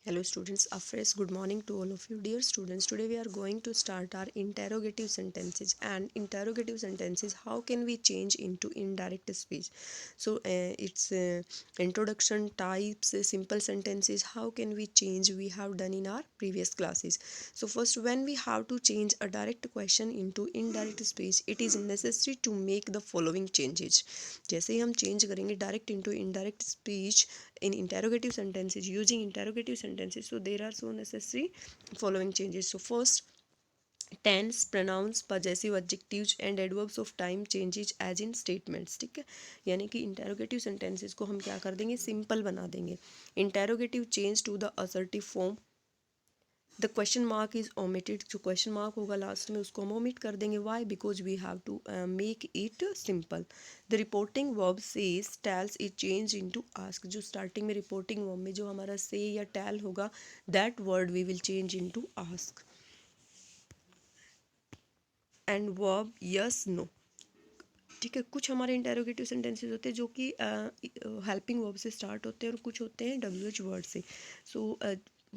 Hello students, a fresh good morning to all of you. Dear students, today we are going to start our interrogative sentences. And interrogative sentences, how can we change into indirect speech? So it's introduction, types, simple sentences, how can we change, we have done in our previous classes. So first, when we have to change a direct question into indirect speech, it is necessary to make the following changes. जैसे ही हम change करेंगे direct into indirect speech in interrogative sentences, using interrogative sentences, so there are so necessary following changes. So first, tense, pronouns, possessive adjectives and adverbs of time changes as in statements. ठीक है, यानी कि interrogative sentences को हम क्या कर देंगे, simple बना देंगे. Interrogative change to the assertive form. The question mark is omitted, जो क्वेश्चन मार्क होगा लास्ट में उसको हम ओमिट कर देंगे. Why? Because we have to make it simple. The reporting verb says tells is change into ask. जो starting में reporting verb में जो हमारा से या टेल होगा, that word we will change into ask. And verb yes no. ठीक है, कुछ हमारे इंटेरोगेटिव सेंटेंसेस होते हैं जो कि हेल्पिंग वर्ब से स्टार्ट होते हैं और कुछ होते हैं WH वर्ड से. सो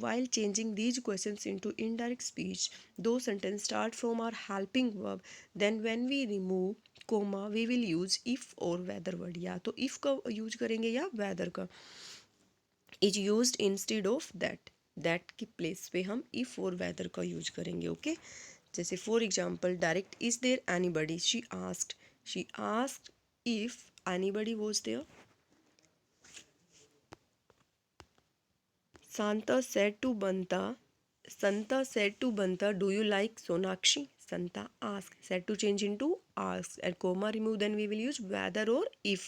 while changing these questions into indirect speech, those sentences start from our helping verb. Then when we remove comma, we will use if or whether word. या तो if का यूज करेंगे या whether का. is used instead of that की place पे हम if और whether का यूज करेंगे. ओके, जैसे for example, direct is there anybody. She asked if anybody was there. Santa said to Banta, do you like Sonakshi? Santa asked. Said to change into asked. And comma remove, then we will use whether or if.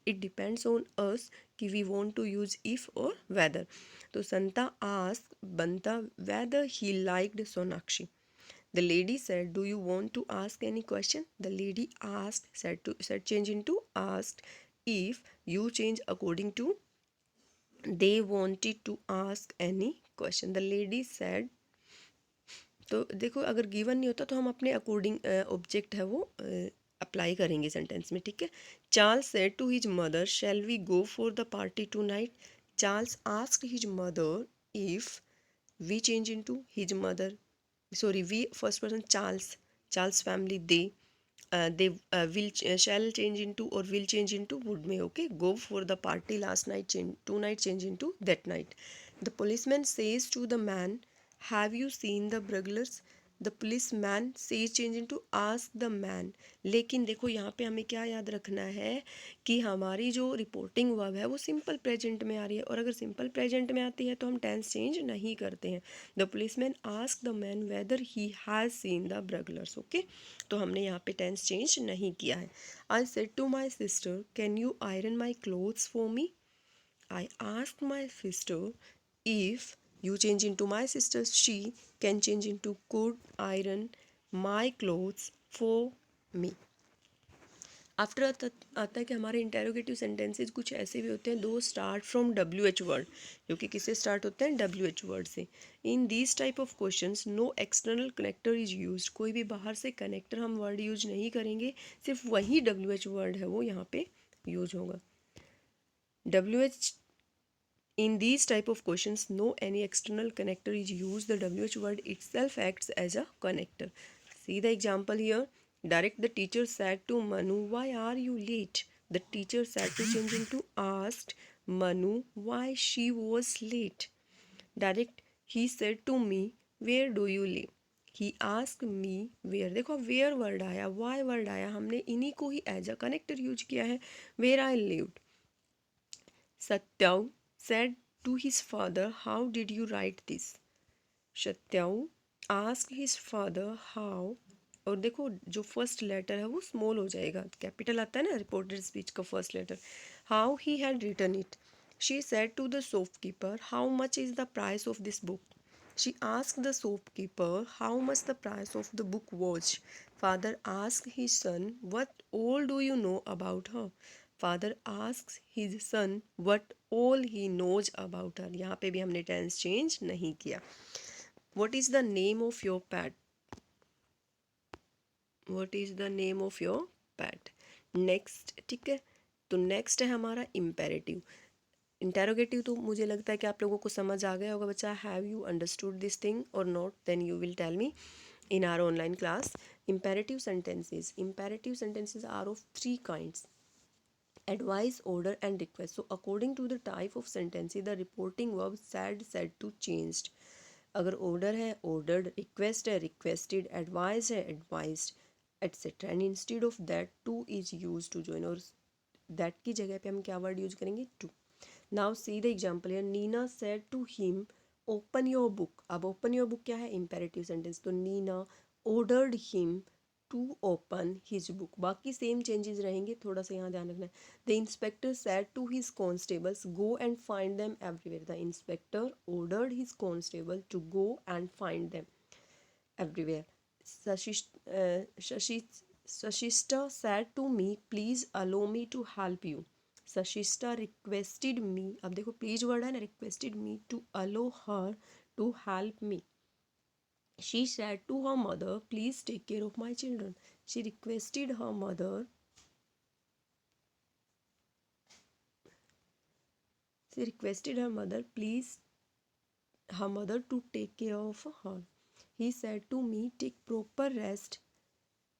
It depends on us कि we want to use if or whether. तो Santa asked Banta whether he liked Sonakshi. The lady said, do you want to ask any question? The lady asked, said change into asked. If you change according to they wanted to ask any question. The lady said. तो देखो, अगर given नहीं होता तो हम अपने according object है वो अप्लाई करेंगे सेंटेंस में. ठीक है. Charles said to his mother, shall we go for the party tonight. Charles asked his mother if. We change into his mother, sorry, we first person Charles family, they will shall change into or will change into would may. Okay, go for the party last night, change tonight, change into that night. The policeman says to the man, have you seen the burglars? The policeman says change into ask the man. लेकिन देखो यहाँ पे हमें क्या याद रखना है कि हमारी जो रिपोर्टिंग वर्ब है वो सिंपल प्रेजेंट में आ रही है, और अगर सिंपल प्रेजेंट में आती है तो हम टेंस चेंज नहीं करते हैं. The policeman ask the man whether he has seen the burglars. Okay, तो हमने यहाँ पे टेंस चेंज नहीं किया है. I said to my sister, can you iron my clothes for me. I asked my sister if you change into my sister, she can change into could iron my clothes for me. After आता है कि हमारे interrogative sentences कुछ ऐसे भी होते हैं, दो स्टार्ट फ्रॉम WH वर्ड, जो कि किससे स्टार्ट होते हैं, WH वर्ड से. In this type of questions no external connector is used. कोई भी बाहर से कनेक्टर हम वर्ड यूज नहीं करेंगे, सिर्फ वही WH वर्ड है वो यहाँ पे यूज होगा. WH. In these type of questions, no any external connector is used. The WH word itself acts as a connector. See the example here. Direct, the teacher said to Manu, why are you late? The teacher said to change into asked Manu why she was late. Direct, he said to me, where do you live? He asked me where. देखो where word आया, why word आया, हमने इन्हीं को ही as a connector use किया है. Where I lived. Satyam said to his father, how did you write this? Satyam asked his father how. और देखो जो फर्स्ट लेटर है वो स्मॉल हो जाएगा, कैपिटल आता है ना रिपोर्टेड स्पीच का first letter. How he had written it. She said to the shopkeeper, how much is the price of this book. She asked the shopkeeper how much the price of the book was. Father asked his son, what all do you know about her. Father asks his son what all he knows about her. यहाँ पे भी हमने tense change नहीं किया. What is the name of your PAT. What is the name of your PAT. Next. ठीक है, तो next है हमारा इम्पेरेटिव. इंटेरोगेटिव तो मुझे लगता है कि आप लोगों को समझ आ गया होगा बच्चा. Have you understood this thing और not? Then you will tell me in our online class. Imperative sentences are of three kinds: advice, order and request. So according to the type of sentence, the reporting verb said to changed. अगर order है ordered, request है requested, advice है advised, etc. and instead of that to is used to join, और that की जगह पे हम क्या word use करेंगे? to. Now see the example here. Nina said to him open your book. अब open your book क्या है? imperative sentence. तो Nina ordered him to open his book. बाकी सेम चेंजेस रहेंगे, थोड़ा सा यहाँ ध्यान रखना है. The inspector said to his constables go and find them everywhere. The inspector ordered his constable to go and find them everywhere. Sashista said to me please allow me to help you. Sashista requested me, अब देखो please word है ना, requested me to allow her to help me. She said to her mother please take care of my children. She requested her mother please her mother to take care of her. He said to me take proper rest.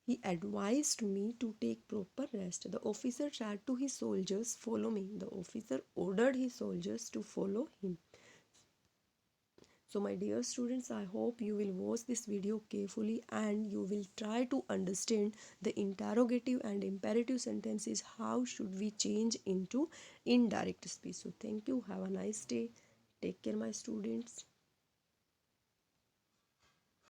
He advised me to take proper rest. The officer said to his soldiers follow me. The officer ordered his soldiers to follow him. So my dear students, I hope you will watch this video carefully and you will try to understand the interrogative and imperative sentences. How should we change into indirect speech? So thank you. Have a nice day. Take care my students.